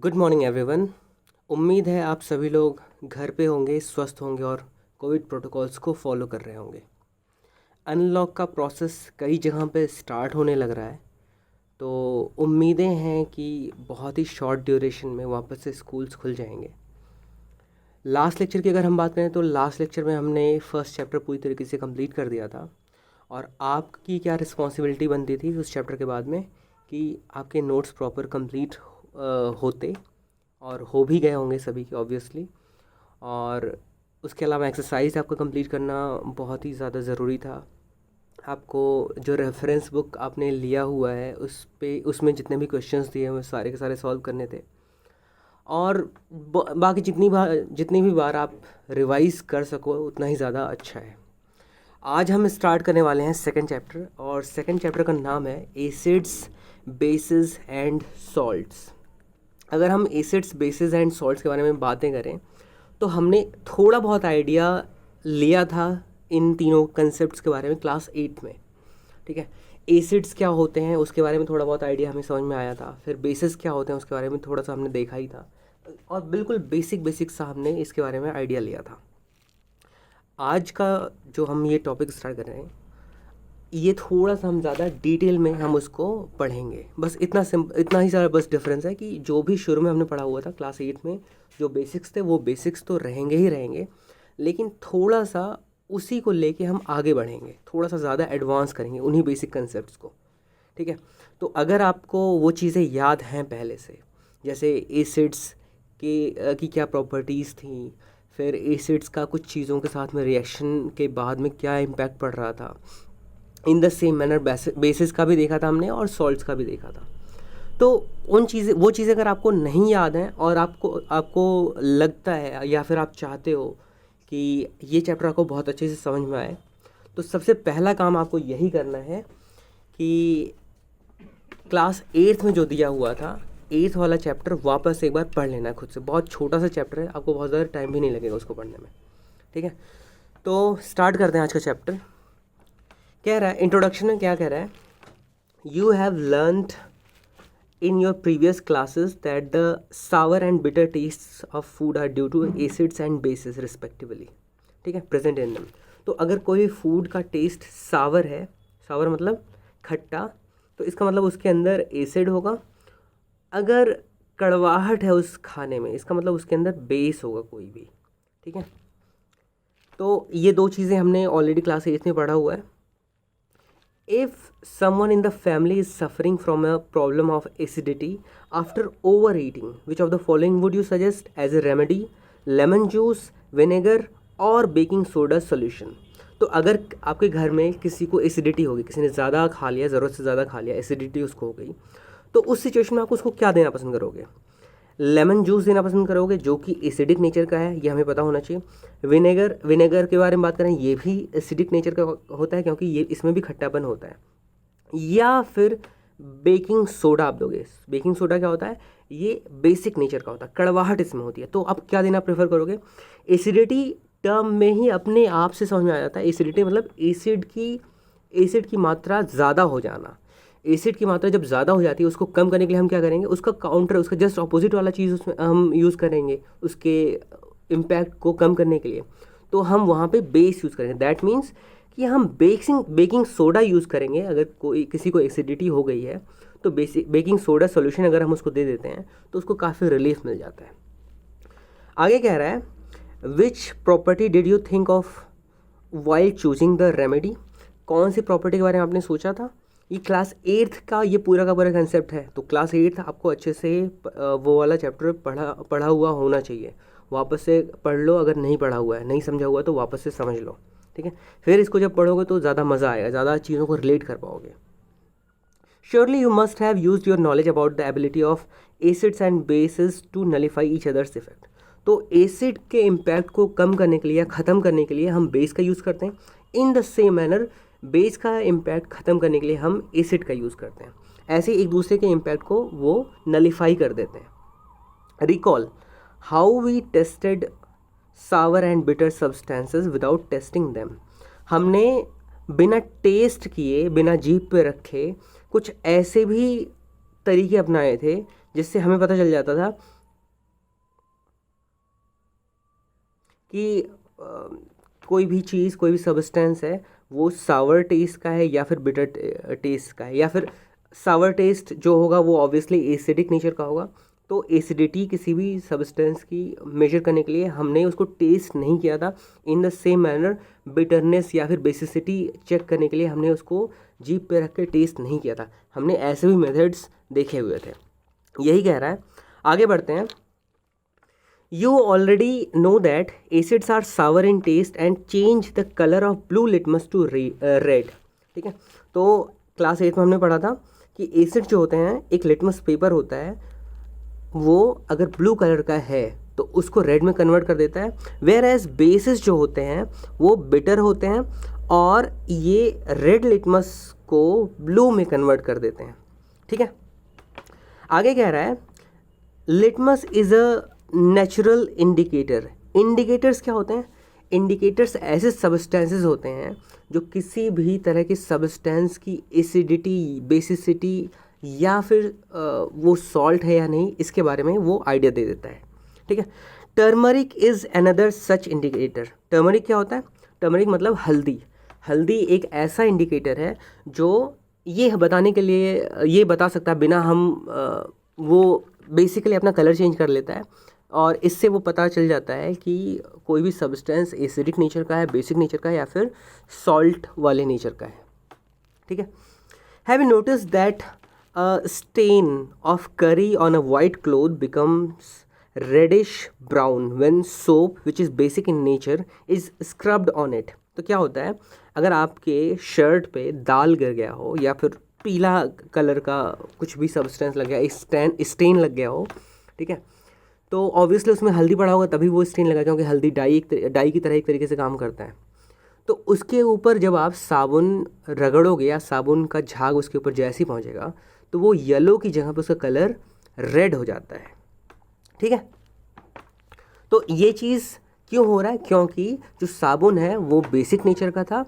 Good morning everyone. उम्मीद है आप सभी लोग घर पे होंगे, स्वस्थ होंगे और कोविड प्रोटोकॉल्स को फॉलो कर रहे होंगे। अनलॉक का प्रोसेस कई जगह पे स्टार्ट होने लग रहा है, तो उम्मीदें हैं कि बहुत ही शॉर्ट ड्यूरेशन में वापस से स्कूल्स खुल जाएंगे। लास्ट लेक्चर की अगर हम बात करें तो लास्ट लेक्चर में हमने फर्स्ट चैप्टर पूरी तरीके से कंप्लीट कर दिया था और आपकी क्या रिस्पॉन्सिबिलिटी बनती थी उस चैप्टर के बाद में कि आपके नोट्स प्रॉपर कंप्लीट होते और हो भी गए होंगे सभी के ऑब्वियसली। और उसके अलावा एक्सरसाइज आपको कंप्लीट करना बहुत ही ज़्यादा ज़रूरी था। आपको जो रेफरेंस बुक आपने लिया हुआ है उसमें जितने भी क्वेश्चंस दिए हुए सारे के सारे सॉल्व करने थे। और बाकी जितनी भी बार आप रिवाइज़ कर सको उतना ही ज़्यादा अच्छा है। आज हम स्टार्ट करने वाले हैं सेकंड चैप्टर, और सेकंड चैप्टर का नाम है एसिड्स, बेसिस एंड सॉल्ट्स। अगर हम एसिड्स, बेसिस एंड सॉल्ट्स के बारे में बातें करें तो हमने थोड़ा बहुत आइडिया लिया था इन तीनों कंसेप्ट्स के बारे में क्लास 8 में। ठीक है, एसिड्स क्या होते हैं उसके बारे में थोड़ा बहुत आइडिया हमें समझ में आया था, फिर बेसिस क्या होते हैं उसके बारे में थोड़ा सा हमने देखा ही था, और बिल्कुल बेसिक सा हमने इसके बारे में आइडिया लिया था। आज का जो हम ये टॉपिक स्टार्ट कर रहे हैं ये थोड़ा सा हम ज़्यादा डिटेल में हम उसको पढ़ेंगे। बस इतना ही सारा बस डिफरेंस है कि जो भी शुरू में हमने पढ़ा हुआ था क्लास 8 में, जो बेसिक्स थे वो बेसिक्स तो रहेंगे ही रहेंगे, लेकिन थोड़ा सा उसी को लेके हम आगे बढ़ेंगे, थोड़ा सा ज़्यादा एडवांस करेंगे उन्हीं बेसिक कंसेप्ट्स को। ठीक है, तो अगर आपको वो चीज़ें याद हैं पहले से, जैसे एसिड्स की क्या प्रॉपर्टीज़ थी, फिर एसिड्स का कुछ चीज़ों के साथ में रिएक्शन के बाद में क्या इम्पैक्ट पड़ रहा था, in the same manner basis का भी देखा था हमने और सॉल्ट्स का भी देखा था। तो वो चीज़ें अगर आपको नहीं याद हैं और आपको लगता है या फिर आप चाहते हो कि ये चैप्टर आपको बहुत अच्छे से समझ में आए, तो सबसे पहला काम आपको यही करना है कि क्लास 8 में जो दिया हुआ था 8th वाला चैप्टर वापस एक बार पढ़ लेना है खुद से। बहुत छोटा सा चैप्टर है, आपको बहुत ज़्यादा टाइम भी नहीं लगेगा उसको पढ़ने में। ठीक है, तो स्टार्ट करते हैं आज का चैप्टर। कह रहा है इंट्रोडक्शन में, क्या कह रहा है, you have learned in your previous classes that the sour and bitter taste of food are due to acids and bases respectively. ठीक है, प्रेजेंट इन देम। तो अगर कोई फूड का टेस्ट सावर है, सावर मतलब खट्टा, तो इसका मतलब उसके अंदर एसिड होगा। अगर कड़वाहट है उस खाने में, इसका मतलब उसके अंदर बेस होगा कोई भी। ठीक है, तो ये दो चीज़ें हमने ऑलरेडी क्लास 8 में पढ़ा हुआ है। If someone in the family is suffering from a problem of acidity after overeating, which of the following would you suggest as a remedy? Lemon juice, vinegar और baking soda solution। तो अगर आपके घर में किसी को एसिडिटी होगी, किसी ने ज़्यादा खा लिया, ज़रूरत से ज़्यादा खा लिया, एसिडिटी उसको हो गई, तो उस सिचुएशन में आप उसको क्या देना पसंद करोगे? लेमन जूस देना पसंद करोगे जो कि एसिडिक नेचर का है, ये हमें पता होना चाहिए। विनेगर के बारे में बात करें, ये भी एसिडिक नेचर का होता है क्योंकि ये इसमें भी खट्टापन होता है। या फिर बेकिंग सोडा आप दोगे। बेकिंग सोडा क्या होता है, ये बेसिक नेचर का होता है, कड़वाहट इसमें होती है। तो आप क्या देना प्रेफर करोगे? एसिडिटी टर्म में ही अपने आप से समझ में आ जाता है, एसिडिटी मतलब एसिड की मात्रा ज़्यादा हो जाना। एसिड की मात्रा जब ज़्यादा हो जाती है, उसको कम करने के लिए हम क्या करेंगे, उसका काउंटर, उसका जस्ट ऑपोजिट वाला चीज़ उसमें हम यूज़ करेंगे उसके इम्पैक्ट को कम करने के लिए। तो हम वहाँ पे बेस यूज़ करेंगे। दैट मीन्स कि हम बेकिंग सोडा यूज़ करेंगे। अगर किसी को एसिडिटी हो गई है तो बेकिंग सोडा सोल्यूशन अगर हम उसको दे देते हैं तो उसको काफ़ी रिलीफ मिल जाता है। आगे कह रहा है, which property did you think of while choosing the remedy? कौन सी प्रॉपर्टी के बारे में आपने सोचा था? ये क्लास 8 का ये पूरा का पूरा कंसेप्ट है। तो क्लास 8 आपको अच्छे से वो वाला चैप्टर पढ़ा हुआ होना चाहिए। वापस से पढ़ लो, अगर नहीं पढ़ा हुआ है, नहीं समझा हुआ है तो वापस से समझ लो। ठीक है, फिर इसको जब पढ़ोगे तो ज़्यादा मज़ा आएगा, ज़्यादा चीज़ों को रिलेट कर पाओगे। Surely you must have used your knowledge about the ability of acids and bases to nullify each other's effect. तो एसिड के इम्पैक्ट को कम करने के लिए या ख़त्म करने के लिए हम बेस का यूज़ करते हैं। In the same manner base का इम्पैक्ट ख़त्म करने के लिए हम एसिड का यूज़ करते हैं। ऐसे एक दूसरे के इम्पैक्ट को वो नलीफाई कर देते हैं। Recall how we tested sour and bitter substances without tasting them. हमने बिना टेस्ट किए, बिना जीभ पे रखे कुछ ऐसे भी तरीके अपनाए थे जिससे हमें पता चल जाता था कि कोई भी चीज़, कोई भी सब्सटेंस है वो सावर टेस्ट का है या फिर बिटर टेस्ट का है, या फिर सावर टेस्ट जो होगा वो ऑब्वियसली एसिडिक नेचर का होगा। तो एसिडिटी किसी भी सब्सटेंस की मेजर करने के लिए हमने उसको टेस्ट नहीं किया था। In the same manner bitterness या फिर बेसिसिटी चेक करने के लिए हमने उसको जीभ पे रख के टेस्ट नहीं किया था। हमने ऐसे भी मेथड्स देखे हुए थे। यही कह रहा है। आगे बढ़ते हैं। You already know that acids are sour in taste and change the color of blue litmus to red। ठीक है, तो क्लास 8 में हमने पढ़ा था कि एसिड जो होते हैं, एक लिटमस पेपर होता है, वो अगर ब्लू कलर का है तो उसको रेड में कन्वर्ट कर देता है। वेयर एज बेसिस जो होते हैं वो बिटर होते हैं और ये रेड लिटमस को ब्लू में कन्वर्ट कर देते हैं। ठीक है, आगे कह रहा है litmus is a natural indicator. Indicators क्या होते हैं? इंडिकेटर्स ऐसे सब्सटेंसेस होते हैं जो किसी भी तरह की सब्सटेंस की एसिडिटी, बेसिसिटी या फिर वो सॉल्ट है या नहीं, इसके बारे में वो आइडिया दे देता है। ठीक है, turmeric is another such indicator. Turmeric क्या होता है? टर्मरिक मतलब हल्दी। हल्दी एक ऐसा इंडिकेटर है जो ये बताने के लिए, ये बता सकता है बिना हम वो बेसिकली अपना कलर चेंज कर लेता है और इससे वो पता चल जाता है कि कोई भी सब्सटेंस एसिडिक नेचर का है, बेसिक नेचर का है या फिर सॉल्ट वाले नेचर का है। ठीक है, have you notice that a stain of curry on a white cloth becomes reddish brown when soap which is basic in nature is scrubbed on it. तो क्या होता है, अगर आपके शर्ट पे दाल गिर गया हो या फिर पीला कलर का कुछ भी सब्सटेंस लग गया, स्टेन लग गया हो, ठीक है, तो ऑब्वियसली उसमें हल्दी पड़ा होगा तभी वो स्टेन लगा, क्योंकि हल्दी डाई की तरह एक तरीके से काम करता है। तो उसके ऊपर जब आप साबुन रगड़ोगे या साबुन का झाग उसके ऊपर जैसे ही पहुँचेगा तो वो येलो की जगह पर उसका कलर रेड हो जाता है। ठीक है, तो ये चीज़ क्यों हो रहा है? क्योंकि जो साबुन है वो बेसिक नेचर का था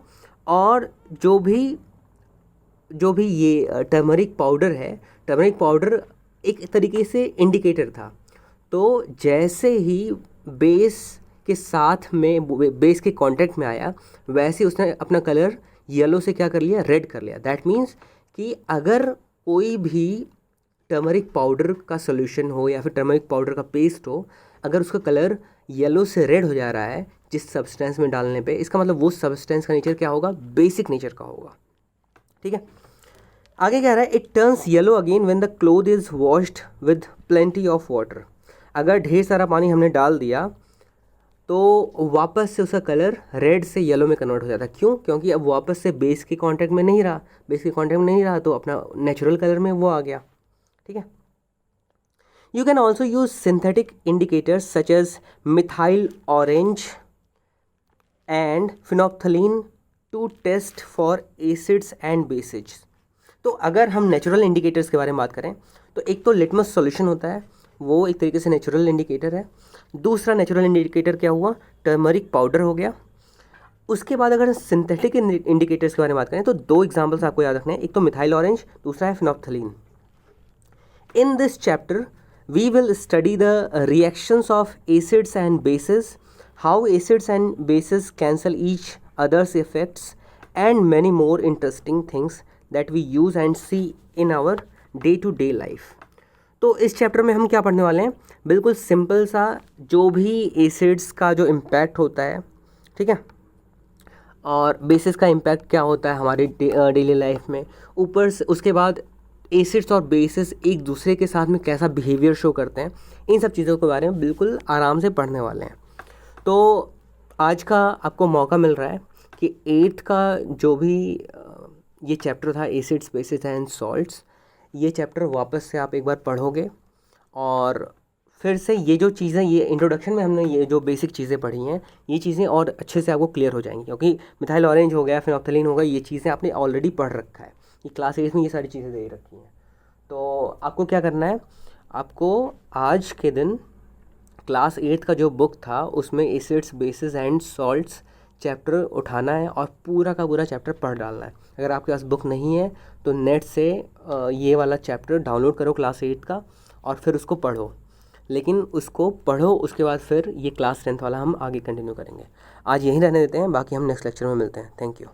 और जो भी ये टर्मरिक पाउडर है, टर्मरिक पाउडर एक तरीके से इंडिकेटर था। तो जैसे ही बेस के साथ में, बेस के कांटेक्ट में आया, वैसे उसने अपना कलर येलो से क्या कर लिया? रेड कर लिया। दैट मीन्स कि अगर कोई भी टर्मरिक पाउडर का सोल्यूशन हो या फिर टर्मरिक पाउडर का पेस्ट हो, अगर उसका कलर येलो से रेड हो जा रहा है जिस सब्सटेंस में डालने पे, इसका मतलब वो सब्सटेंस का नेचर क्या होगा? बेसिक नेचर का होगा। ठीक है, आगे कह रहा है it turns yellow again when the cloth is washed with plenty of water. अगर ढेर सारा पानी हमने डाल दिया तो वापस से उसका कलर रेड से येलो में कन्वर्ट हो जाता है। क्यों? क्योंकि अब वापस से बेस के कांटेक्ट में नहीं रहा, तो अपना नेचुरल कलर में वो आ गया। ठीक है, you can also use synthetic indicators such as methyl orange and phenolphthalein to test for acids and bases. तो अगर हम नेचुरल इंडिकेटर्स के बारे में बात करें तो एक तो लिटमस सॉल्यूशन होता है, वो एक तरीके से नेचुरल इंडिकेटर है। दूसरा नेचुरल इंडिकेटर क्या हुआ? टर्मरिक पाउडर हो गया। उसके बाद अगर सिंथेटिक इंडिकेटर्स के बारे में बात करें तो दो एग्जांपल्स आपको याद रखने हैं, एक तो मिथाइल ऑरेंज, दूसरा है phenolphthalein. In this chapter we will study the reactions of acids and bases, how acids and bases cancel each other's effects and many more interesting things that we use and see in our day to day life. तो इस chapter में हम क्या पढ़ने वाले हैं? बिल्कुल simple सा, जो भी एसिड्स का जो इम्पैक्ट होता है, ठीक है, और बेसिस का इम्पैक्ट क्या होता है हमारी डेली लाइफ में, ऊपर से उसके बाद एसिड्स और बेसिस एक दूसरे के साथ में कैसा बिहेवियर शो करते हैं, इन सब चीज़ों के बारे में बिल्कुल आराम से पढ़ने वाले हैं। तो आज का आपको मौका मिल रहा है कि 8th का जो भी ये चैप्टर था, एसिड्स, बेसिस एंड सॉल्ट्स, ये चैप्टर वापस से आप एक बार पढ़ोगे और फिर से ये जो चीज़ें, ये इंट्रोडक्शन में हमने ये जो बेसिक चीज़ें पढ़ी हैं, ये चीज़ें और अच्छे से आपको क्लियर हो जाएंगी, क्योंकि मिथाइल ऑरेंज हो गया, फिनोप्थलीन हो गया, ये चीज़ें आपने ऑलरेडी पढ़ रखा है, ये क्लास 8 में ये सारी चीज़ें दे रखी हैं। तो आपको क्या करना है? आपको आज के दिन क्लास 8 का जो बुक था उसमें acids, basis and salts chapter उठाना है और पूरा का पूरा चैप्टर पढ़ डालना है। अगर आपके पास बुक नहीं है तो नेट से ये वाला चैप्टर डाउनलोड करो क्लास 8 का और फिर उसको पढ़ो, लेकिन उसको पढ़ो उसके बाद फिर ये क्लास 10th वाला हम आगे कंटिन्यू करेंगे। आज यहीं रहने देते हैं, बाकी हम नेक्स्ट लेक्चर में मिलते हैं। Thank you.